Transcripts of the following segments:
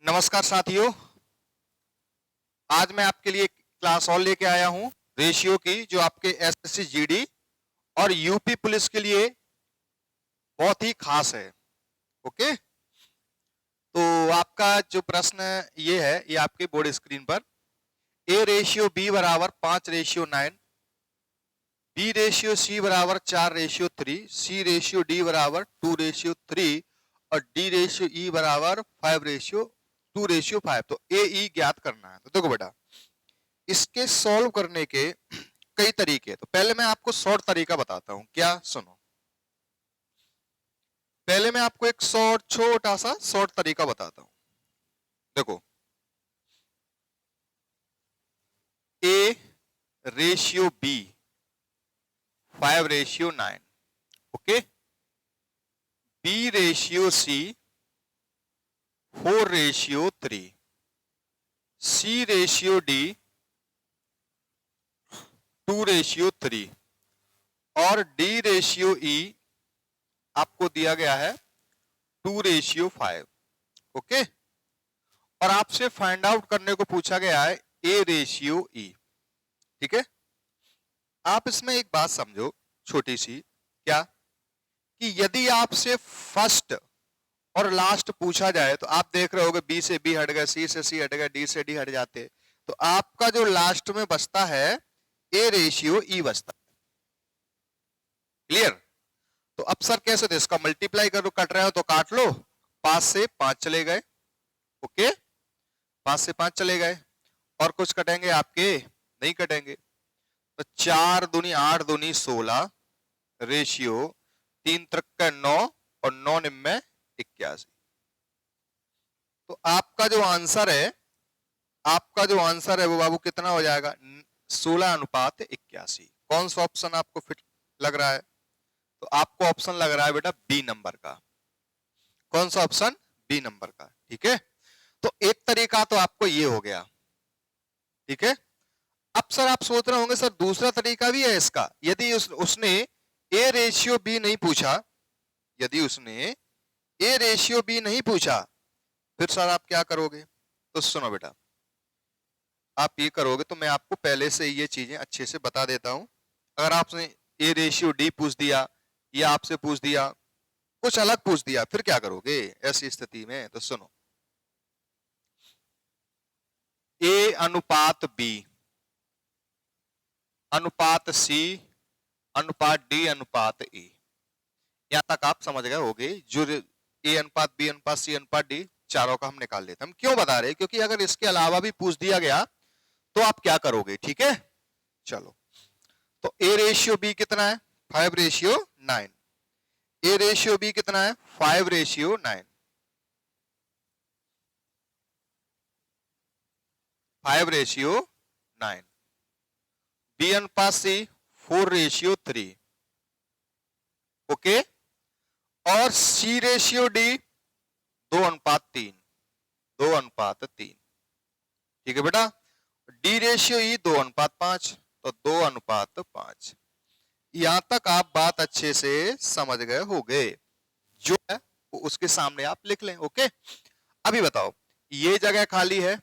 नमस्कार साथियों, आज मैं आपके लिए क्लास और लेके आया हूं रेशियो की, जो आपके एसएससी जीडी और यूपी पुलिस के लिए बहुत ही खास है। ओके, तो आपका जो प्रश्न ये है, ये आपके बोर्ड स्क्रीन पर ए रेशियो बी बराबर 5:9, बी रेशियो सी बराबर 4:3, सी रेशियो डी बराबर 2:3 और डी रेशियो ई बराबर 5:2:5। तो ए ई ज्ञात करना है। तो देखो बेटा, इसके सॉल्व करने के कई तरीके। तो पहले मैं आपको शॉर्ट तरीका बताता हूं, क्या सुनो। पहले मैं आपको एक छोटा सा शॉर्ट तरीका बताता हूं। देखो, A ratio B 5:9, okay, B ratio C 4:3, C ratio D 2:3 और डी रेशियो ई आपको दिया गया है 2:5। ओके, और आपसे फाइंड आउट करने को पूछा गया है ए रेशियो ई। ठीक है, आप इसमें एक बात समझो छोटी सी, क्या कि यदि आपसे फर्स्ट और लास्ट पूछा जाए तो आप देख रहे होगे बी से बी हट गए, सी से सी हट गए, डी से डी हट जाते, तो आपका जो लास्ट में बचता है ए रेशियो ई बचता है। क्लियर? तो अब सर कैसे? तो इसका मल्टीप्लाई करो, कट रहे हो तो काट लो, 5 से 5 चले गए। ओके, 5 से 5 चले गए, और कुछ कटेंगे आपके? नहीं कटेंगे। तो 4 दूनी 8 दूनी 16 रेशियो 3 त्रिक 9 और 9 निम्न 81। तो आपका जो आंसर है वो बाबू कितना हो जाएगा? 16:81। कौन सा ऑप्शन आपको फिट लग रहा है? तो आपको ऑप्शन लग रहा है बेटा बी नंबर का। कौन सा ऑप्शन? बी नंबर का। ठीक है, तो एक तरीका तो आपको ये हो गया। ठीक है, अब सर आप सोच रहे होंगे सर दूसरा तरीका भी है इसका। यदि उसने ए रेशियो बी नहीं पूछा, यदि उसने ए रेशियो बी नहीं पूछा, फिर सर आप क्या करोगे? तो सुनो बेटा, आप ये करोगे तो मैं आपको पहले से ये चीजें अच्छे से बता देता हूं। अगर आपने ए रेशियो डी पूछ दिया या आपसे पूछ दिया कुछ अलग पूछ दिया, फिर क्या करोगे ऐसी स्थिति में? तो सुनो, ए अनुपात बी अनुपात सी अनुपात डी अनुपात ए, यहां तक आप समझ गए होगे। जो ए अनुपात बी अनुपात सी अनुपात डी, चारों का हम निकाल लेते हैं। हम क्यों बता रहे? क्योंकि अगर इसके अलावा भी पूछ दिया गया तो आप क्या करोगे। ठीक है, चलो, तो ए रेशियो बी कितना है? 5:9। ए रेशियो बी कितना है? 5:9। 5:9। बी अनुपात सी 4:3। ओके, और सी रेशियो डी 2:3। 2:3। ठीक है बेटा, डी रेशियो ई 2:5, तो 2:5। यहां तक आप बात अच्छे से समझ गए होंगे। जो है वो उसके सामने आप लिख लें। ओके, अभी बताओ, ये जगह खाली है,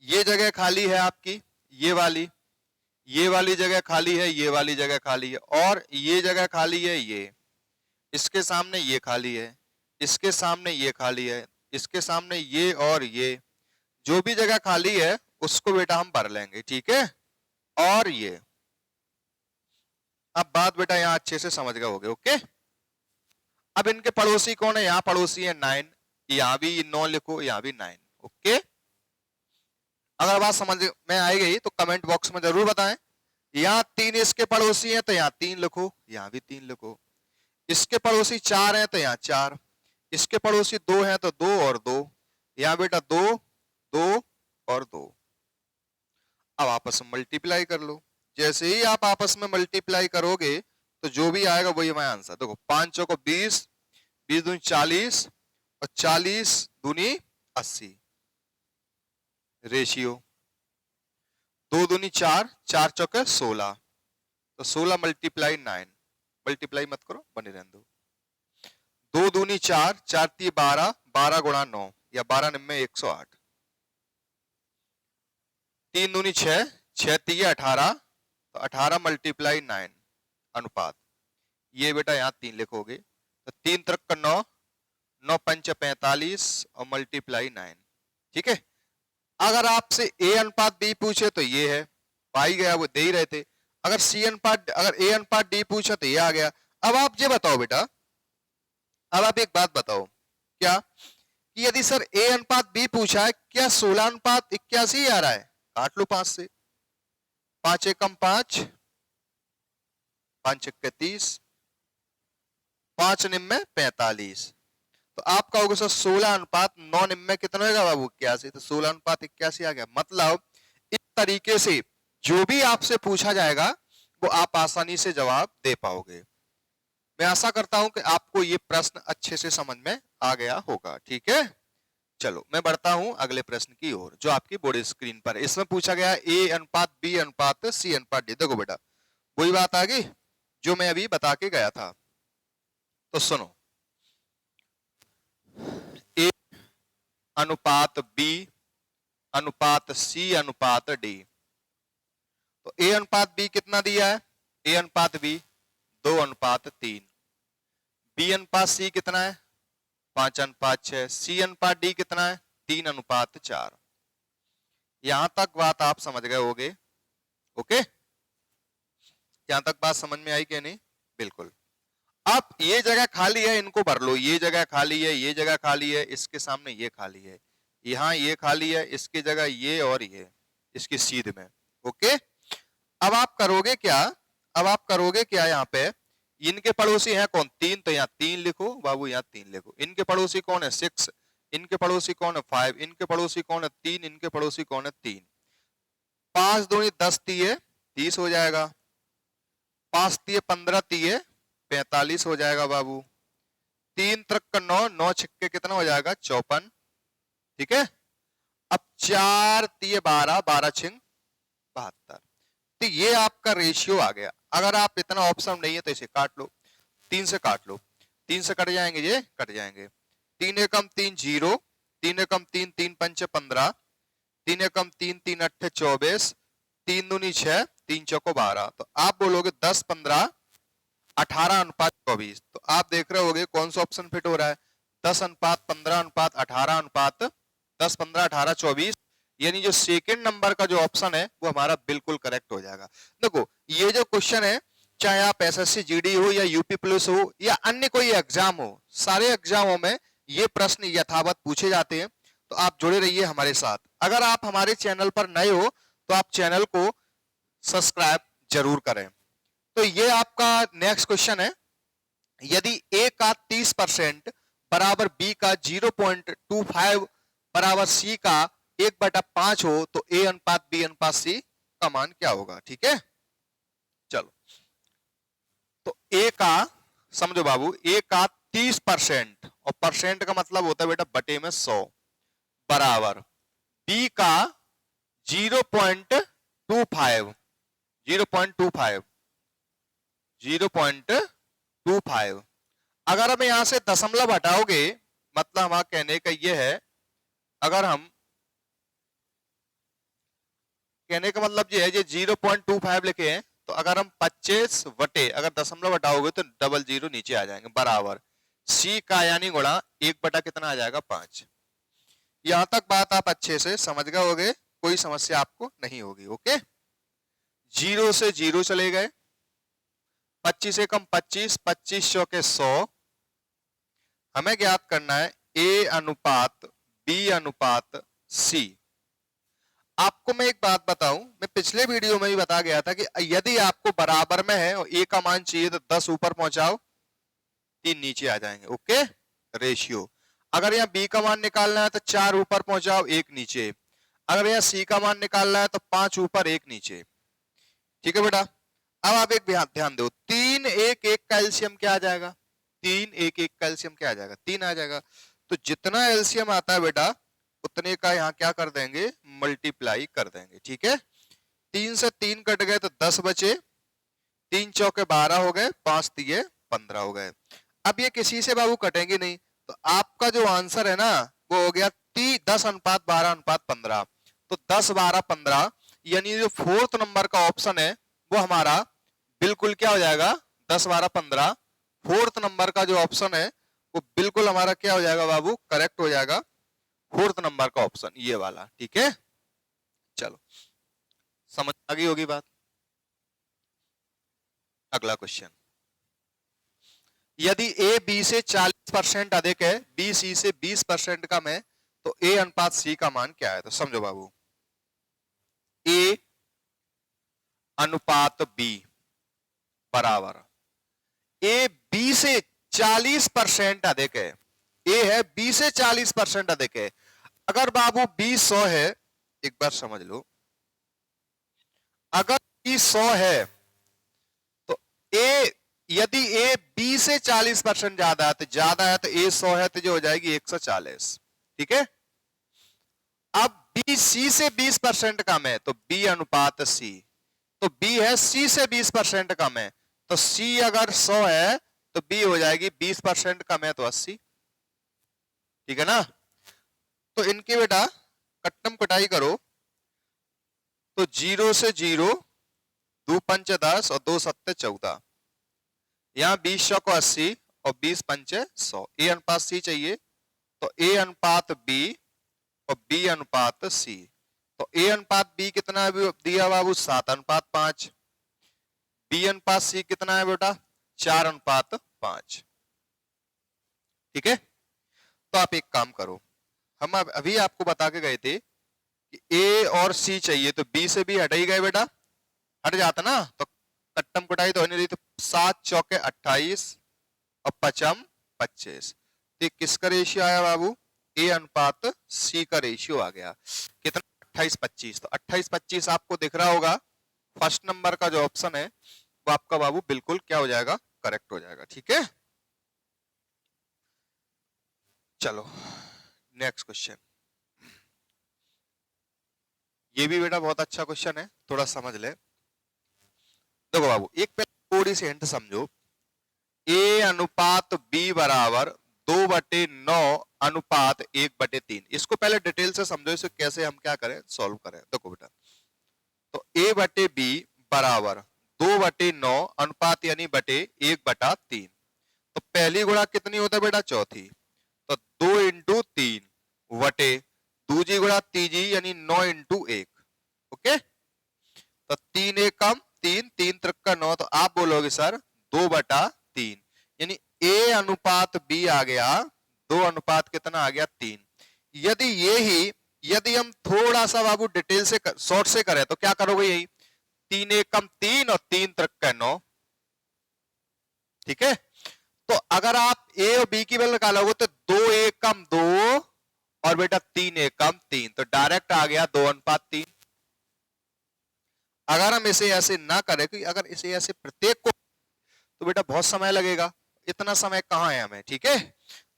ये जगह खाली है आपकी, ये वाली जगह खाली है, ये वाली जगह खाली है, और ये जगह खाली है, ये इसके सामने ये खाली है, इसके सामने ये खाली है, इसके सामने ये, और ये जो भी जगह खाली है उसको बेटा हम भर लेंगे। ठीक है, और ये अब बात बेटा यहां अच्छे से समझ गए होगे। ओके, अब इनके पड़ोसी कौन है? यहां पड़ोसी है 9, यहां भी 9 लिखो, यहां भी 9। ओके, अगर बात समझ में आई गई तो कमेंट बॉक्स में जरूर बताएं। यहां 3 इसके पड़ोसी हैं तो यहां 3 लिखो, यहां भी 3 लिखो। इसके पड़ोसी 4 हैं तो यहां 4, इसके पड़ोसी 2 हैं तो 2 और 2, यहां बेटा 2 2 और 2। अब आपस में मल्टीप्लाई कर लो। जैसे ही आप आपस में मल्टीप्लाई करोगे तो जो भी आएगा वही हमारा आंसर। देखो, 5 चौको 20, 20 दूनी 40 और 40 दूनी 80 रेशियो। 2 दूनी 4, 4 चौके 16, तो 16 मल्टीप्लाई 9, मल्टीप्लाई मत करो, बने रहने दो। 2 दूनी 4, 4 ती 12, 12 गुणा 9 या 12 निम्मे 108, 3 दूनी 6, 6 3 18, तो 18 मल्टीप्लाई 9 अनुपात, ये बेटा यहाँ 3 लिखोगे तो 3 त्रिक 9, 9 पंच 45 और मल्टीप्लाई 9। ठीक है, अगर आपसे ए अनुपात बी पूछे तो ये है, पाई गया, वो दे ही रहे थे। अगर सी अनुपात, अगर ए अनुपात डी पूछा तो ये आ गया। अब आप ये बताओ बेटा, अब आप एक बात बताओ, क्या कि यदि सर ए अनुपात बी पूछा है, क्या 16 अनुपात 81 आ रहा है? काट लो 5 से, 5 एकम 5, 5 एक्के 30, 5 निम्मे 45, तो आप कहोगे सर 16 अनुपात 9 निम्मे कितना होगा बाबू? 81, तो 16 अनुपात 81 आ गया। मतलब इस तरीके से जो भी आपसे पूछा जाएगा वो आप आसानी से जवाब दे पाओगे। मैं आशा करता हूं कि आपको ये प्रश्न अच्छे से समझ में आ गया होगा। ठीक है, चलो मैं बढ़ता हूं अगले प्रश्न की ओर जो आपकी बोर्ड स्क्रीन पर है। इसमें पूछा गया ए अनुपात बी अनुपात सी अनुपात डी। देखो बेटा, वही बात आ गई जो मैं अभी बता के गया था, तो सुनो, ए अनुपात बी अनुपात सी अनुपात डी। तो ए अनुपात बी कितना दिया है? ए अनुपात बी 2 अनुपात 3, बी अनुपात सी कितना है? 5 अनुपात 6, सी अनुपात डी कितना है? 3 अनुपात 4। यहां तक बात आप समझ गए होगे? ओके, यहां तक बात समझ में आई कि नहीं? बिल्कुल। अब ये जगह खाली है, इनको भर लो। ये जगह खाली है, ये जगह खाली है, इसके सामने ये खाली है, यहाँ ये खाली है, इसकी जगह ये और ये, इसकी सीध में। ओके, अब आप करोगे क्या? अब आप करोगे क्या? यहाँ पे इनके पड़ोसी हैं कौन? 3, तो यहाँ 3 लिखो बाबू, यहाँ 3 लिखो। इनके पड़ोसी कौन है? 6, इनके पड़ोसी कौन है? 5, इनके पड़ोसी कौन है? 3, इनके पड़ोसी कौन है? 3। 5 दूनी 10 तीये 30 हो जाएगा, 5 तीये 15 तीये 45 हो जाएगा बाबू, 3 त्रिक 9, 9 छिक्के कितना हो जाएगा? 54। ठीक है, अब 4 तीये 12, 12 छिंग 72। तो ये आपका रेशियो आ गया। अगर आप इतना ऑप्शन नहीं है तो इसे काट लो, 3 से काट लो, 3 से कट जाएंगे, ये कट जाएंगे। 3 एकम 3 0, 3 एकम 3, 3 पंचे 15, 3 एकम 3, 3 अट्ठे 24, 3 दूनी 6, 3 चौको 12। तो आप बोलोगे 10 15 18 अनुपात 24। तो आप देख रहे होगे कौन सा ऑप्शन फिट हो रहा है? 10 अनुपात 15 अनुपात 18 अनुपात 10 15 18 24, यानी जो सेकंड नंबर का जो ऑप्शन है वो हमारा बिल्कुल करेक्ट हो जाएगा। देखो, ये जो क्वेश्चन है, चाहे आप एसएससी जीडी हो या यूपी पुलिस हो या अन्य कोई एग्जाम हो, सारे एग्जामों में ये प्रश्न यथावत पूछे जाते हैं। तो आप जुड़े रहिए हमारे साथ। अगर आप हमारे चैनल पर नए हो तो आप चैनल को सब्सक्राइब जरूर करें। तो ये आपका नेक्स्ट क्वेश्चन है, यदि ए का 30% बराबर बी का 0.25 बराबर सी का 1/5 हो तो ए अनुपात बी अनुपात सी का मान क्या होगा? ठीक है, चलो, तो ए का समझो बाबू, ए का 30%, और परसेंट का मतलब होता है बेटा बटे में 100, बराबर बी का 0.25, 0.25, 0.25। अगर हम यहां से दशमलव हटाओगे, मतलब हमारा कहने का यह है, अगर हम कहने का मतलब ये है, ये 0.25 लिखे हैं, तो अगर हम 25 वटे अगर दशमलव हटाओगे तो 00 नीचे आ जाएंगे, बराबर सी का यानी गुणा 1 बटा कितना आ जाएगा? 5। यहां तक बात आप अच्छे से समझ गए होगे, कोई समस्या आपको नहीं होगी। ओके, 0 से 0 चले गए, 25 एकम 25, 25 चौके 100। हमें ज्ञात करना है ए अनुपात बी अनुपात सी। आपको मैं एक बात बताऊं, मैं पिछले वीडियो में भी बता गया था कि यदि आपको बराबर में है और ए का मान चाहिए तो 10 ऊपर पहुंचाओ, 3 नीचे आ जाएंगे। Okay, ratio. अगर यहाँ बी का मान निकालना है तो 4 ऊपर पहुंचाओ, 1 नीचे। अगर यहाँ सी का मान निकालना है तो 5 ऊपर 1 नीचे। ठीक है बेटा, अब आप एक ध्यान दो, 3 1 1 का एलसीएम क्या आ जाएगा? 3 1 1 का एलसीएम क्या आ जाएगा? 3 आ जाएगा। तो जितना एलसीएम आता है बेटा उतने का यहाँ क्या कर देंगे? मल्टीप्लाई कर देंगे। ठीक है, 3 से 3 कट गए तो 10 बचे, 3 चौके 12 हो गए, 5 तिये 15 हो गए। अब ये किसी से बाबू कटेंगे नहीं, तो आपका जो आंसर है ना वो हो गया 10:12:15। तो 10:12:15 यानी जो फोर्थ नंबर का ऑप्शन है वो हमारा बिल्कुल क्या हो जाएगा, 10:12:15 फोर्थ नंबर का जो ऑप्शन है वो बिल्कुल हमारा क्या हो जाएगा बाबू, करेक्ट हो जाएगा फोर्थ नंबर का ऑप्शन ये वाला। ठीक है, चलो समझ आ गई होगी बात। अगला क्वेश्चन, यदि ए बी से 40% अधिक है, बी सी से 20% कम है, तो ए अनुपात सी का मान क्या है? तो समझो बाबू, ए अनुपात बी बराबर ए बी से 40% अधिक है, ए है बी से 40% अधिक है। अगर बाबू बी 100 है, एक बार समझ लो, अगर बी 100 है तो ए, यदि ए बी से 40% ज्यादा है तो ए 100 है तो जो हो जाएगी 140। ठीक है, अब बी सी से 20% कम है तो बी अनुपात सी, तो बी है सी से 20% कम है, तो सी अगर 100 है तो बी हो जाएगी 20% कम है तो 80। ठीक है ना, तो इनकी बेटा कट्टम कटाई करो तो 0 से 0, 2 पंच 10 और 2 सत्ते 14, यहां 20 को 80 और 20 पंचे 100। ए अनुपात सी चाहिए, तो ए अनुपात बी और बी अनुपात सी। तो ए अनुपात बी कितना दिया बाबू, 7:5। बी अनुपात सी कितना है बेटा, 4:5। ठीक है, तो आप एक काम करो, हम अभी आपको बता के गए थे कि ए और सी चाहिए, तो बी से भी हट ही गए बेटा, हट जाता ना, तो कट्टम कुटाई तो होने रही, तो 7 चौके 28 और 5 25। तो किसका रेशियो आया बाबू, ए अनुपात सी का रेशियो आ गया कितना, 28-25। तो 28-25 आपको दिख रहा होगा, फर्स्ट नंबर का जो ऑप्शन है वो आपका बाबू बिल्कुल क्या हो जाएगा, करेक्ट हो जाएगा। ठीक है, चलो नेक्स्ट क्वेश्चन, ये भी बेटा बहुत अच्छा क्वेश्चन है, थोड़ा समझ ले। देखो बाबू, एक पहले थोड़ी सी हिंट समझो, ए अनुपात बी बराबर 2/9 अनुपात 1/3। इसको पहले डिटेल से समझो, इसे कैसे हम क्या करें, सॉल्व करें। देखो बेटा, तो ए बटे बी बराबर 2/9 अनुपात यानी बटे 1/3। तो पहली गुणा कितनी होता है बेटा, चौथी, तो 2 × 3 वटे दूजी गुणा तीजी यानी 9 × 1। ओके, तो 3 1 कम 3, 3 3 9, तो आप बोलोगे सर 2/3, यानी ए अनुपात बी आ गया 2 अनुपात कितना आ गया 3। यदि हम थोड़ा सा बाबू डिटेल से शॉर्ट से करें तो क्या करोगे, यही 3 1 कम 3 और 3 3 9। ठीक है, तो अगर आप ए और बी की वैल्यू निकालोगे तो 2 1 कम 2 और बेटा 3 1 कम 3, तो डायरेक्ट आ गया 2:3। अगर हम इसे ऐसे ना करें, कि अगर इसे ऐसे प्रत्येक को, तो बेटा बहुत समय लगेगा, इतना समय कहां है हमें। ठीक है,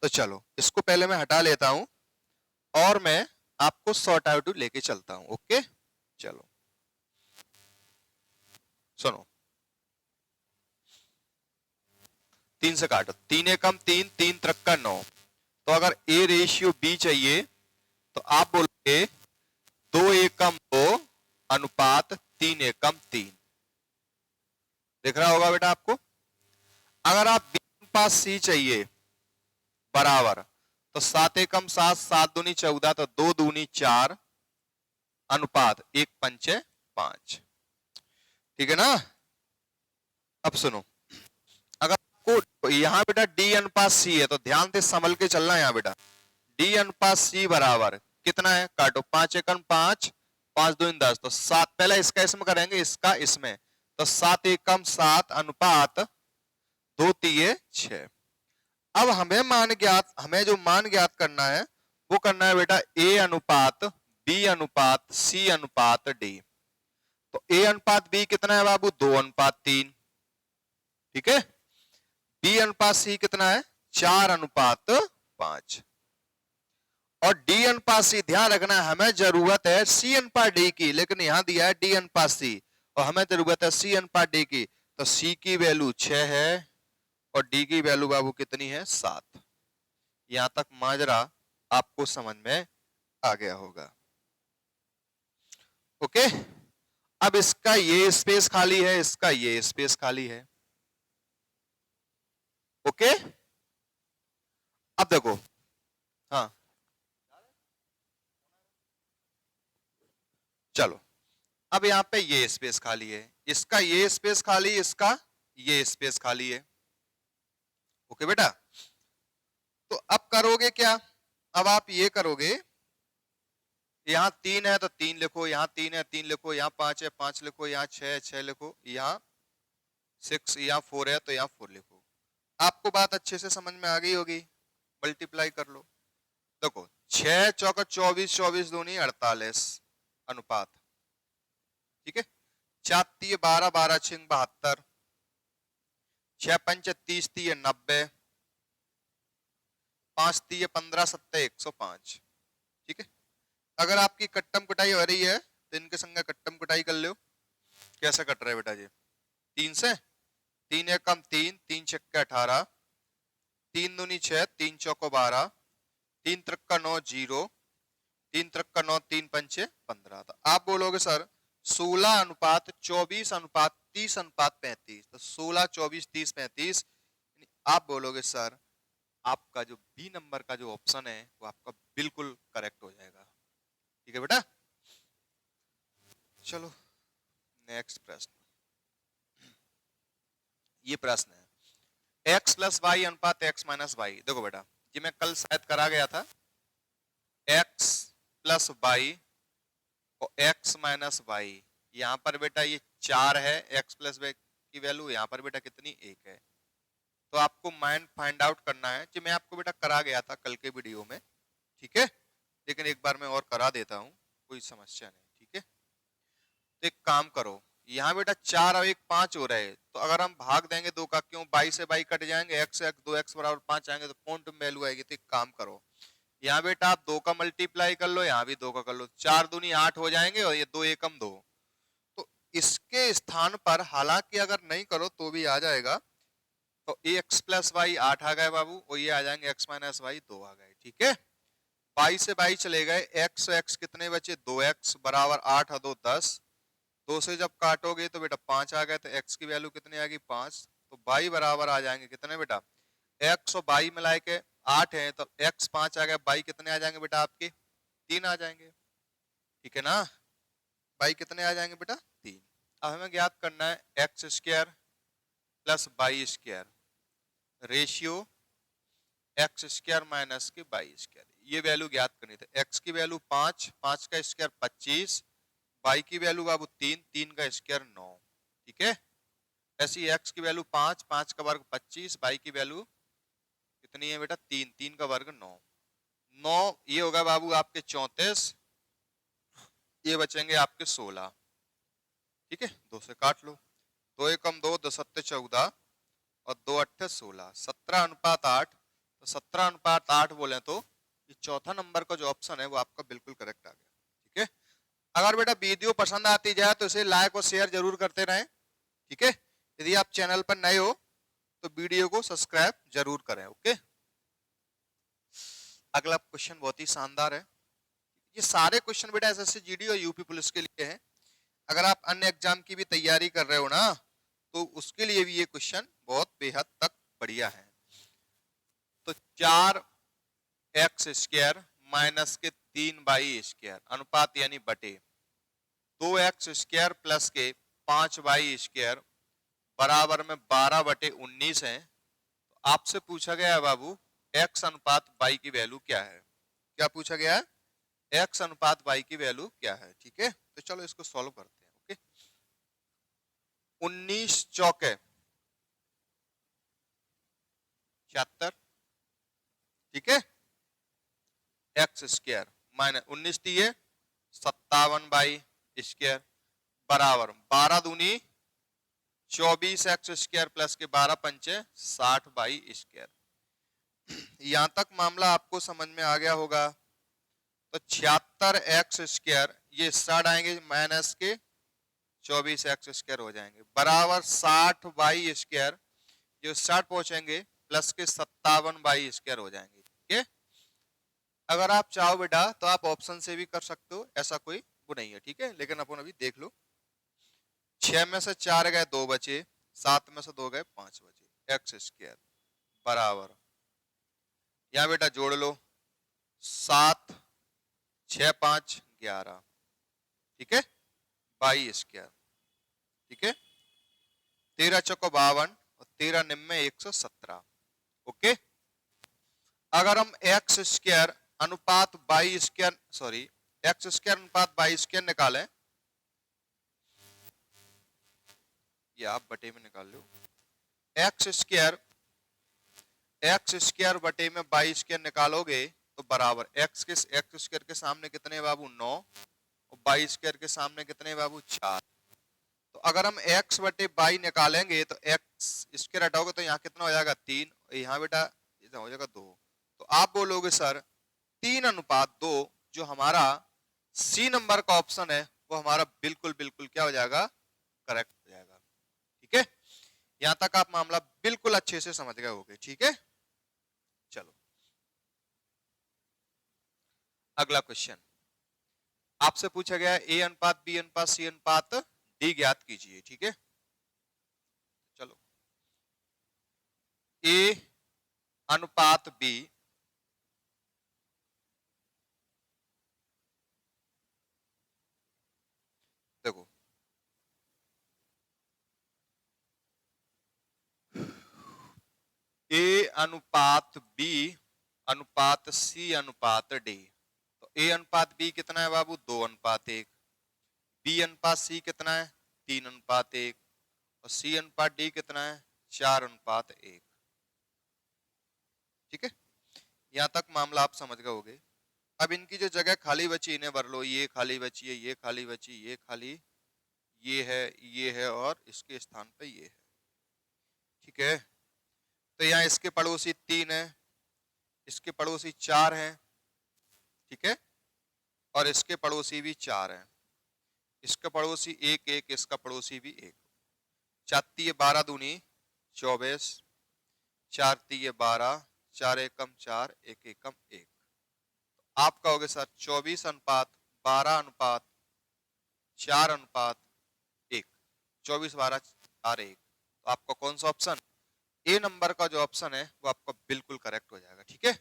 तो चलो इसको पहले मैं हटा लेता हूं और मैं आपको सॉर्ट आउट लेके चलता हूं। ओके, चलो सुनो, 3 से काटो, 3 1 कम 3, 3 3 9। तो अगर ए रेशियो बी चाहिए तो आप बोलोगे 2 1 कम 2 अनुपात 3 1 कम 3। दिख रहा होगा बेटा आपको। अगर आप बी अनुपात सी चाहिए बराबर, तो 7 1 कम 7, 7 दूनी 14, तो 2 दूनी 4 अनुपात 1 पंचे 5। ठीक है ना, अब सुनो, अगर आपको यहां बेटा डी अनुपात सी है तो ध्यान से संभल के चलना है। यहां बेटा डी अनुपात सी बराबर कितना है, काटो, 5 1 5, 5 2 10, तो 7, पहले इसका इसमें करेंगे, इसका इसमें, तो 7 1 7 अनुपात 2 3 6। अब हमें जो मान ज्ञात करना है वो करना है बेटा ए अनुपात बी अनुपात सी अनुपात डी। तो ए अनुपात बी कितना है बाबू, 2:3। ठीक है, बी अनुपात सी कितना है, 4:5। और डी अनुपात सी, ध्यान रखना है हमें जरूरत है सी अनुपात डी की, लेकिन यहां दिया है डी अनुपात सी और हमें जरूरत है सी अनुपात डी की। तो सी की वैल्यू 6 है और डी की वैल्यू बाबू कितनी है, 7। यहां तक माजरा आपको समझ में आ गया होगा। ओके, अब इसका ये स्पेस खाली है, इसका ये स्पेस खाली है। ओके, अब देखो, हाँ चलो, अब यहां पे ये स्पेस खाली है, इसका ये स्पेस खाली, इसका ये स्पेस खाली है। ओके बेटा, तो अब करोगे क्या, अब आप ये करोगे, यहाँ 3 है तो 3 लिखो, यहाँ 3 है 3 लिखो, यहाँ 5 है 5 लिखो, यहाँ 6 है 6 लिखो, यहाँ 6, यहाँ 4 है तो यहाँ 4 लिखो। आपको बात अच्छे से समझ में आ गई होगी। मल्टीप्लाई कर लो, देखो 6 चौका 24, 24 दूनी 48 अनुपात, ठीक है। 4 तीय 12, 12 छिंग 72, 6 पंच 30, 30 90, 5 तीय 15, 7 105, ठीक है। अगर आपकी कट्टम कुटाई हो रही है तो इनके संग कट्टम कुटाई कर लो। कैसे कट रहे बेटा जी, 3 से, 3 एक कम 3, 3 छक्के 18, 3 दूनी 6, 3 चौको 12, 3 त्रिक्का 9 0, 3 त्रिक्का 9, 3 पंचे 15। तो आप बोलोगे सर 16 अनुपात 24 अनुपात 30 अनुपात 35, तो 16 24 30 35, आप बोलोगे सर आपका जो बी नंबर का जो ऑप्शन है वो आपका बिल्कुल करेक्ट हो जाएगा। ठीक है बेटा, चलो नेक्स्ट प्रश्न। ये प्रश्न है x प्लस वाई अनुपात x माइनस वाई। देखो बेटा, ये मैं कल शायद करा गया था, x प्लस वाई और x माइनस वाई। यहाँ पर बेटा ये 4 है, x प्लस वाई की वैल्यू यहाँ पर बेटा कितनी 1 है। तो आपको माइंड फाइंड आउट करना है, जो मैं आपको बेटा करा गया था कल के वीडियो में, ठीक है, लेकिन एक बार मैं और करा देता हूँ, कोई समस्या नहीं, ठीक है। तो एक काम करो, यहाँ बेटा 4 और 1 5 हो रहे हैं, तो अगर हम भाग देंगे 2 का, क्यों 22 से 22 कट जाएंगे, x 2x बराबर 5 आएंगे तो क्वांटम वैल्यू आएगी। तो एक काम करो, यहाँ बेटा आप 2 का मल्टीप्लाई कर लो, यहाँ भी 2 का कर लो, 4 दूनी 8 हो जाएंगे और ये 2 एकम 2। तो इसके स्थान पर हालांकि अगर नहीं करो तो भी आ जाएगा, तो x प्लस वाई 8 आ गए बाबू, और ये आ जाएंगे x माइनस वाई 2 आ गए, ठीक है। 22 से 22 चले गए, x कितने बचे 2x बराबर 8 और 2 10, 2 से जब काटोगे तो बेटा 5 आ गए, तो x की वैल्यू कितनी आ गई 5, तो y बराबर आ जाएंगे कितने बेटा, x और y मिला के 8 है तो x 5 आ गया, y कितने आ जाएंगे बेटा आपके 3 आ जाएंगे, ठीक है ना। y कितने आ जाएंगे बेटा 3। अब हमें ज्ञात करना है X square plus Y square ratio X square minus के वाई स्क्वायर, ये वैल्यू ज्ञात करनी थी। x की वैल्यू 5, 5 का स्क्वायर 25, y की वैल्यू बाबू 3, 3 का स्क्वायर 9, ठीक है। ऐसी x की वैल्यू 5, 5 का वर्ग 25, y की वैल्यू कितनी है बेटा 3, 3 का वर्ग 9, 9 ये होगा बाबू आपके 34, ये बचेंगे आपके 16, ठीक है। 2 से काट लो, 2 एकम 2, 2 सत्ते 14 और 2 अट्ठे 16, 17 अनुपात 8, तो 17 अनुपात 8 बोले तो ये चौथा नंबर का जो ऑप्शन है वो आपका बिल्कुल करेक्ट आ गया, ठीक है। अगर बेटा वीडियो पसंद आती जाए तो इसे लाइक और शेयर जरूर करते रहें, ठीक है। यदि आप चैनल पर नए हो तो वीडियो को सब्सक्राइब जरूर करें, ओके। अगला क्वेश्चन बहुत ही शानदार है, ये सारे क्वेश्चन बेटा एसएससी जीडी और यूपी पुलिस के लिए हैं। अगर आप अन्य एग्जाम की भी तैयारी कर रहे हो ना तो उसके लिए भी ये क्वेश्चन बहुत बेहद तक बढ़िया है। तो 4x स्क्वायर माइनस के 3y स्क्वायर अनुपात यानी बटे 2x स्क्वायर प्लस के 5y स्क्वायर बराबर में 12 बटे 19 है। तो आपसे पूछा गया है बाबू x अनुपात y की वैल्यू क्या है। क्या पूछा गया है, x अनुपात y की वैल्यू क्या है, ठीक है। तो चलो इसको सॉल्व करते हैं, ओके। 19 चौके 76, ठीक है, एक्स स्क्वायर माइनस 19 दिए 57 बाई स्क्वायर बराबर 12 दूनी 24 एक्स स्क्वायर प्लस के 12 पंचे 60 बाई स्क्वायर। यहां तक मामला आपको समझ में आ गया होगा। तो 76 एक्स स्क्वायर ये 60 आएंगे माइनस के 24 एक्स स्क्वायर हो जाएंगे बराबर 60 बाई स्क्वायर जो 60 पहुंचेंगे प्लस के 57 बाई स्क्वायर हो जाएंगे। ठीक है। अगर आप चाहो बेटा तो आप ऑप्शन से भी कर सकते हो, ऐसा कोई वो नहीं है, ठीक है। लेकिन अपन अभी देख लो, 6 में से 4 गए 2 बचे, 7 में से 2 गए 5 बचे, एक्स स्क्वायर बराबर, यहाँ बेटा जोड़ लो 7 6 5 11, ठीक है, वाई स्क्वायर, ठीक है, 13 चौको 52 और 13 निम्न 117। ओके, अगर हम एक्स स्क्वायर अनुपात Y square, sorry X square अनुपात वाई स्क्वायर निकालें, ये आप बटे में निकाल लो, एक्स स्क्वायर बटे में वाई स्क्वायर निकालोगे तो बराबर एक्स स्क्वायर के सामने कितने बाबू 9 और वाई स्क्वायर के सामने कितने बाबू 4। तो अगर हम x बटे वाई निकालेंगे तो एक्स स्क्वायर हटाओगे तो यहाँ कितना हो जाएगा 3, यहाँ बेटा हो जाएगा 2। तो आप बोलोगे सर 3:2 जो हमारा सी नंबर का ऑप्शन है वो हमारा बिल्कुल बिल्कुल क्या हो जाएगा, करेक्ट हो जाएगा, ठीक है। यहां तक आप मामला बिल्कुल अच्छे से समझ गए होगे, ठीक है। चलो अगला क्वेश्चन आपसे पूछा गया है, ए अनुपात बी अनुपात सी अनुपात डी ज्ञात कीजिए, ठीक है। चलो ए अनुपात बी देखो ए अनुपात बी अनुपात सी अनुपात डी, तो ए अनुपात बी कितना है बाबू 2:1, बी अनुपात सी कितना है 3:1 और सी अनुपात डी कितना है 4:1, ठीक है। यहां तक मामला आप समझ गए होगे। अब इनकी जो जगह खाली बची इन्हें भर लो, ये खाली बची है, ये खाली बची, ये खाली, ये है और इसके स्थान पे ये है, ठीक है। तो यहाँ इसके पड़ोसी 3 है, इसके पड़ोसी 4 हैं, ठीक है, और इसके पड़ोसी भी 4 हैं, इसका पड़ोसी 1 इसका पड़ोसी भी 1, 4 12 दूनी 24, 4 12, 4 एकम 4, 1 एकम 1। आप कहोगे सर 24:12:4:1, 24 12 4 1, तो आपका कौन सा ऑप्शन, ए नंबर का जो ऑप्शन है वो आपका बिल्कुल करेक्ट हो जाएगा, ठीक है।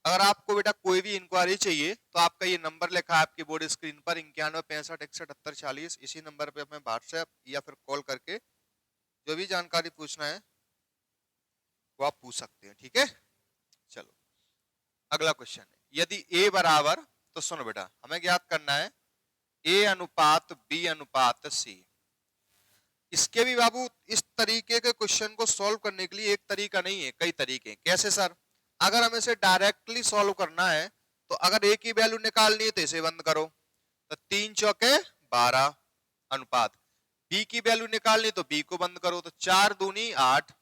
अगर आपको बेटा कोई भी इंक्वायरी चाहिए तो आपका ये नंबर लिखा है आपकी बोर्ड स्क्रीन पर 91 65 61 78 40, इसी नंबर पे हमें व्हाट्सएप या फिर कॉल करके जो भी जानकारी पूछना है वो आप पूछ सकते हैं, ठीक है। चलो अगला क्वेश्चन है, यदि ए बराबर, तो सुनो बेटा हमें ज्ञात करना है ए अनुपात बी अनुपात सी। इसके भी बाबू इस तरीके के क्वेश्चन को सॉल्व करने के लिए एक तरीका नहीं है, कई तरीके। कैसे सर, अगर हमें इसे डायरेक्टली सॉल्व करना है तो अगर ए की वैल्यू निकालनी है तो इसे बंद करो, तो 3 चौके 12 अनुपात, बी की वैल्यू निकालनी तो बी को बंद करो, तो 4 दूनी 8,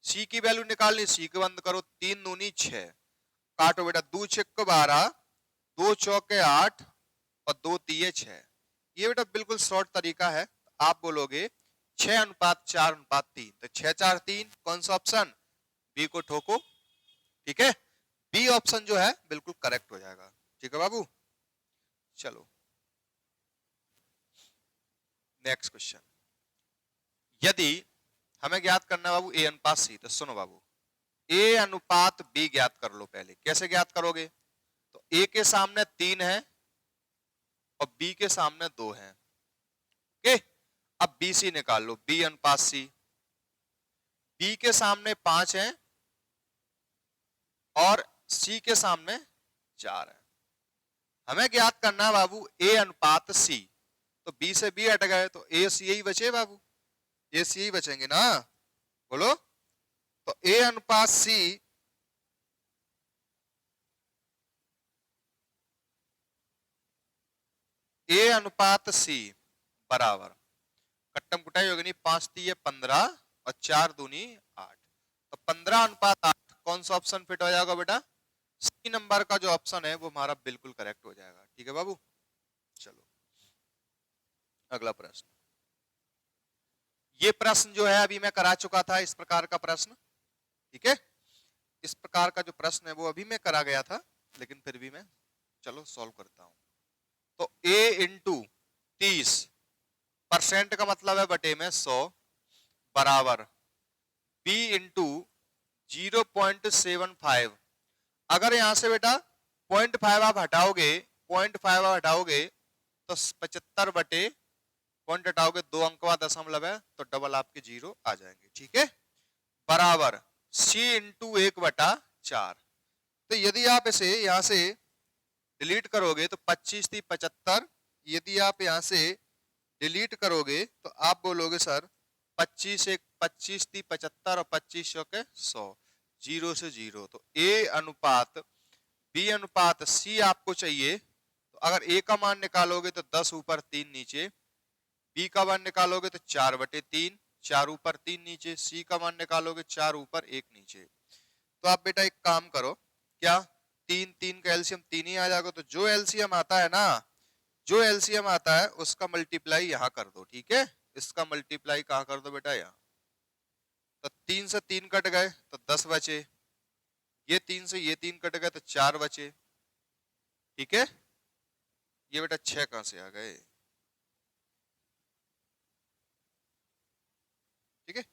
सी की वैल्यू निकालनी सी को बंद करो, 3 दूनी 6, काटो बेटा 2 6 12, 2 चौके 8 और 2 तीये 6। ये बेटा बिल्कुल शॉर्ट तरीका है। आप बोलोगे 6:4:3, तो 6 4 3 कौन सा ऑप्शन, बी को ठोको, ठीक है। बी ऑप्शन जो है बिल्कुल करेक्ट हो जाएगा, ठीक है बाबू। चलो नेक्स्ट क्वेश्चन, यदि हमें ज्ञात करना है बाबू ए अनुपात सी, तो सुनो बाबू ए अनुपात बी ज्ञात कर लो। पहले कैसे ज्ञात करोगे, तो ए के सामने 3 है और बी के सामने 2 है, ओके। अब बी सी निकाल लो, बी अनुपात सी, बी के सामने 5 है और सी के सामने 4 है। हमें ज्ञात करना है बाबू ए अनुपात सी, तो बी से बी हट गए तो ए सी ही बचे बाबू, ए सी ही बचेंगे ना, बोलो। तो ए अनुपात सी ए अनुपात सी बराबर, कट्टम कुटाई होगी नहीं, 5 3 15 और 4 दूनी 8, तो 15:8 कौन सा ऑप्शन फिट हो जाएगा बेटा, सी नंबर का जो ऑप्शन है वो हमारा बिल्कुल करेक्ट हो जाएगा, ठीक है बाबू। चलो अगला प्रश्न, ये प्रश्न जो है अभी मैं करा चुका था, इस प्रकार का प्रश्न, ठीक है। इस प्रकार का जो प्रश्न है वो अभी में करा गया था, लेकिन फिर भी मैं चलो सॉल्व करता हूं। तो a इंटू 30% का मतलब है बटे में 100 बराबर b इंटू 0.75। अगर यहां से बेटा 0.5 आप हटाओगे, 0.5 आप हटाओगे तो 75 बटे पॉइंट हटाओगे 2 अंक का दशमलव है तो डबल आपके 0 आ जाएंगे, ठीक है। बराबर c इंटू 1/4। तो यदि आप इसे यहां से डिलीट करोगे तो 25 थी 75, यदि आप यहां से डिलीट करोगे तो आप बोलोगे सर 25 थी 75 और 25 के 100, 0 से 0। तो a अनुपात b अनुपात c आपको चाहिए। तो अगर a का मान निकालोगे तो 10 ऊपर 3 नीचे, b का मान निकालोगे तो 4/3, 4 ऊपर 3 नीचे, c का मान निकालोगे 4 ऊपर 1 नीचे। तो आप बेटा एक काम करो, क्या 3 का एलसीएम 3 ही आ जाएगा, तो जो एलसीएम आता है ना, जो एलसीएम आता है उसका मल्टीप्लाई यहां कर दो, ठीक है। इसका मल्टीप्लाई कहां कर दो बेटा, यहां। तो 3 से 3 कट गए तो 10 बचे, ये 3 से ये 3 कट गए तो 4 बचे, ठीक है। ये बेटा 6 कहां से आ गए, ठीक है।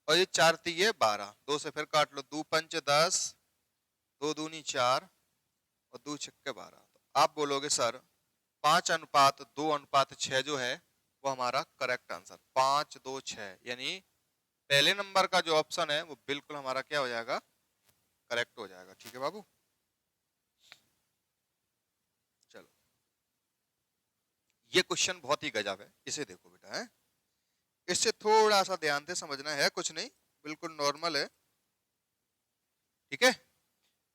और ये 4 थी ये 12, 2 से फिर काट लो, 2 पंच 10, 2 दूनी 4 और 2 छक्के 12। तो आप बोलोगे सर 5:2:6 जो है वो हमारा करेक्ट आंसर 5:2:6, यानी पहले नंबर का जो ऑप्शन है वो बिल्कुल हमारा क्या हो जाएगा, करेक्ट हो जाएगा, ठीक है बाबू। चलो ये क्वेश्चन बहुत ही गजब है, इसे देखो बेटा, है इससे थोड़ा सा ध्यान से समझना है, कुछ नहीं, बिल्कुल नॉर्मल है, ठीक है,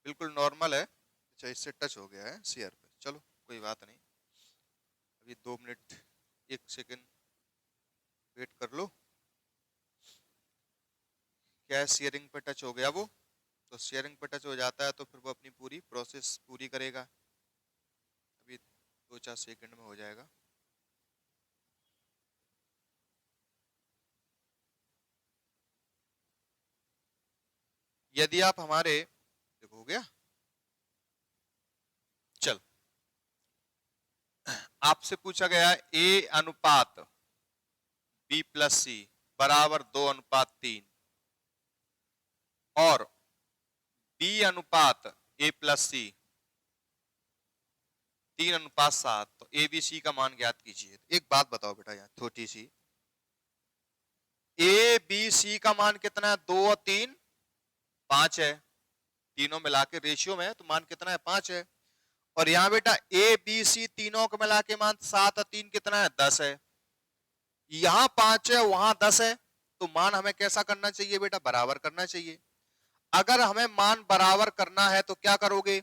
बिल्कुल नॉर्मल है। अच्छा इससे टच हो गया है शेयर पे, चलो कोई बात नहीं, अभी 2 मिनट 1 सेकंड वेट कर लो। क्या है, शेयरिंग पे टच हो गया वो, तो शेयरिंग पे टच हो जाता है तो फिर वो अपनी पूरी प्रोसेस पूरी करेगा, अभी 2-4 सेकंड में हो जाएगा। यदि आप हमारे, देखो हो गया, चल आपसे पूछा गया है a अनुपात b प्लस सी बराबर 2:3 और b अनुपात a प्लस सी 3:7, तो ए बी सी का मान ज्ञात कीजिए। एक बात बताओ बेटा, यहाँ छोटी सी, ए बी सी का मान कितना है, 2 और 3 5 है, तीनों मिला के रेशियो में है तो मान कितना है, 5 है। और यहाँ बेटा ए बी सी तीनों को मिला के मान 7 और 3 कितना है, 10 है। यहाँ 5 है वहां 10 है, तो मान हमें कैसा करना चाहिए बेटा, बराबर करना चाहिए। अगर हमें मान बराबर करना है तो क्या करोगे,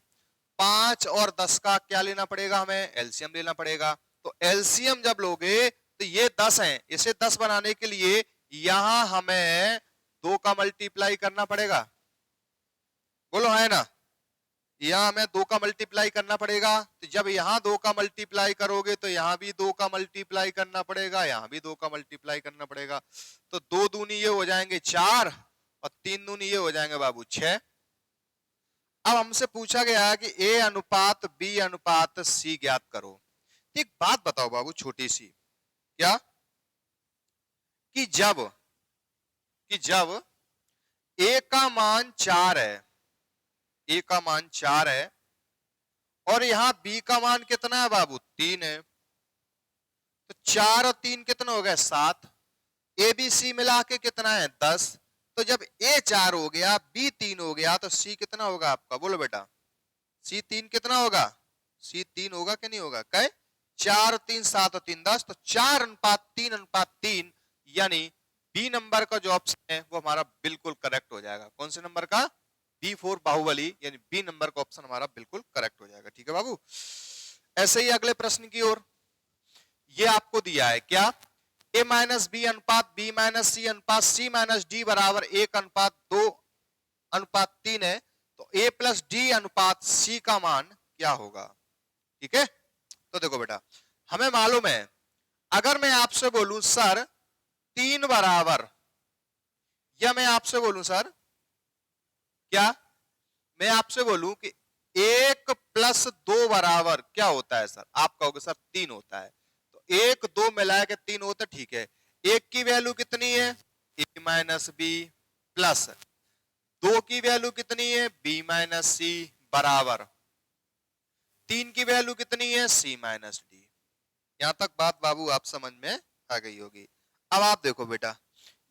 5 और 10 का क्या लेना पड़ेगा, हमें एलसीएम लेना पड़ेगा। तो एलसीएम जब लोगे तो ये 10 है, इसे 10 बनाने के लिए यहां हमें 2 का मल्टीप्लाई करना पड़ेगा, बोलो है ना, यहां हमें 2 का मल्टीप्लाई करना पड़ेगा। तो जब यहां 2 का मल्टीप्लाई करोगे तो यहां भी 2 का मल्टीप्लाई करना पड़ेगा, यहां भी 2 का मल्टीप्लाई करना पड़ेगा। तो 2 दूनी ये हो जाएंगे 4 और 3 दूनी ये हो जाएंगे बाबू 6। अब हमसे पूछा गया है कि ए अनुपात बी अनुपात सी ज्ञात करो। एक बात बताओ बाबू छोटी सी, क्या कि जब ए का मान 4 है, ए का मान 4 है और यहां बी का मान कितना है बाबू, 3 है, तो 4 और 3 कितना हो गया, 7। ए बी सी मिला के कितना है, 10। तो जब ए 4 हो गया, बी 3 हो गया, तो सी कितना होगा आपका, बोलो बेटा, सी 3 कितना होगा, सी 3 होगा कि नहीं होगा, कहे 4 3 7 और 3 10, तो 4:3:3, यानी बी नंबर का जो ऑप्शन है वो हमारा बिल्कुल करेक्ट हो जाएगा। कौन से नंबर का, B4 बाहुबली, यानी बी नंबर का ऑप्शन हमारा बिल्कुल करेक्ट हो जाएगा, ठीक है बाबू। ऐसे ही अगले प्रश्न की ओर, ये आपको दिया है क्या, a माइनस बी अनुपात b माइनस सी अनुपात c माइनस डी बराबर 1:2:3 है, तो a प्लस डी अनुपात c का मान क्या होगा, ठीक है। तो देखो बेटा, हमें मालूम है, अगर मैं आपसे बोलूं सर 3 बराबर, या मैं आपसे बोलूं सर क्या मैं आपसे बोलूं कि 1 + 2 बराबर क्या होता है सर, आप कहोगे सर 3 होता है। तो 1 2 मिला के 3 होता है, ठीक है। 1 की वैल्यू कितनी है, a माइनस बी, प्लस 2 की वैल्यू कितनी है, b माइनस सी, बराबर 3 की वैल्यू कितनी है, c माइनस डी। यहां तक बात बाबू आप समझ में आ गई होगी। अब आप देखो बेटा,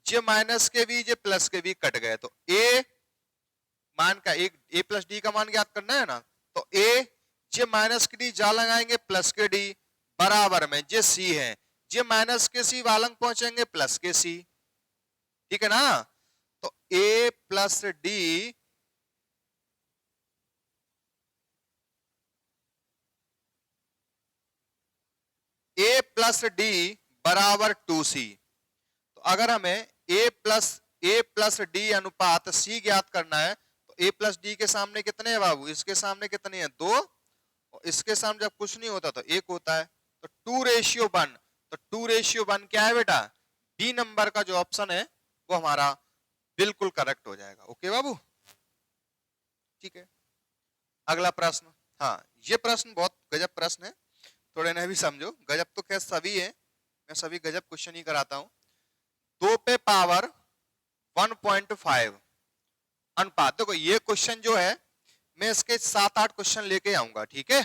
ये माइनस के भी ये प्लस के भी कट गए, तो a मान का एक a प्लस डी का मान ज्ञात करना है ना, तो a ये माइनस के डी जा लगाएंगे प्लस के डी, बराबर में ये c है, ये माइनस के c वालंग पहुंचेंगे प्लस के c, ठीक है ना। तो a plus D a plus D बराबर 2c। तो अगर हमें a प्लस डी अनुपात c ज्ञात करना है, तो a प्लस डी के सामने कितने हैं बाबू, इसके सामने कितने हैं, 2, और इसके सामने जब कुछ नहीं होता तो 1 होता है, तो 2:1। तो 2:1 क्या है बेटा, बी नंबर का जो ऑप्शन है वो हमारा बिल्कुल करेक्ट हो जाएगा। ओके बाबू, ठीक है। अगला प्रश्न, हाँ ये प्रश्न बहुत गजब प्रश्न है, थोड़े ने भी समझो, गजब तो खैर सभी है, मैं सभी गजब क्वेश्चन ही कराता हूं। 2 पे पावर 1.5 अनुपात, देखो ये क्वेश्चन जो है मैं इसके 7-8 क्वेश्चन लेके आऊंगा, ठीक है।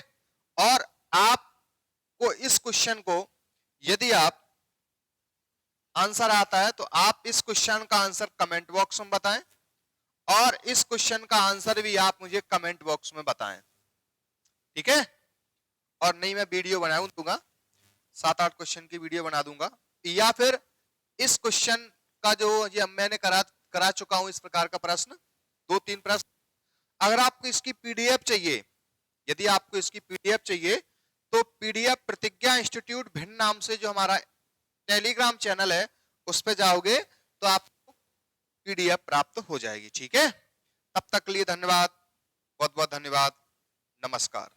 और आपको इस क्वेश्चन को यदि आप आंसर आता है तो आप इस क्वेश्चन का आंसर कमेंट बॉक्स में बताएं, और इस क्वेश्चन का आंसर भी आप मुझे कमेंट बॉक्स में बताएं, ठीक है। और नहीं मैं वीडियो बना दूंगा, 7-8 क्वेश्चन की वीडियो बना दूंगा, या फिर इस क्वेश्चन का जो ये मैंने करा चुका हूं इस प्रकार का प्रश्न, 2-3 प्रश्न, अगर आपको इसकी पीडीएफ चाहिए, यदि आपको इसकी पीडीएफ चाहिए तो पीडीएफ प्रतिज्ञा इंस्टीट्यूट भिन्न नाम से जो हमारा टेलीग्राम चैनल है उस पे जाओगे तो आपको पीडीएफ प्राप्त हो जाएगी, ठीक है। तब तक के लिए धन्यवाद, बहुत बहुत धन्यवाद, नमस्कार।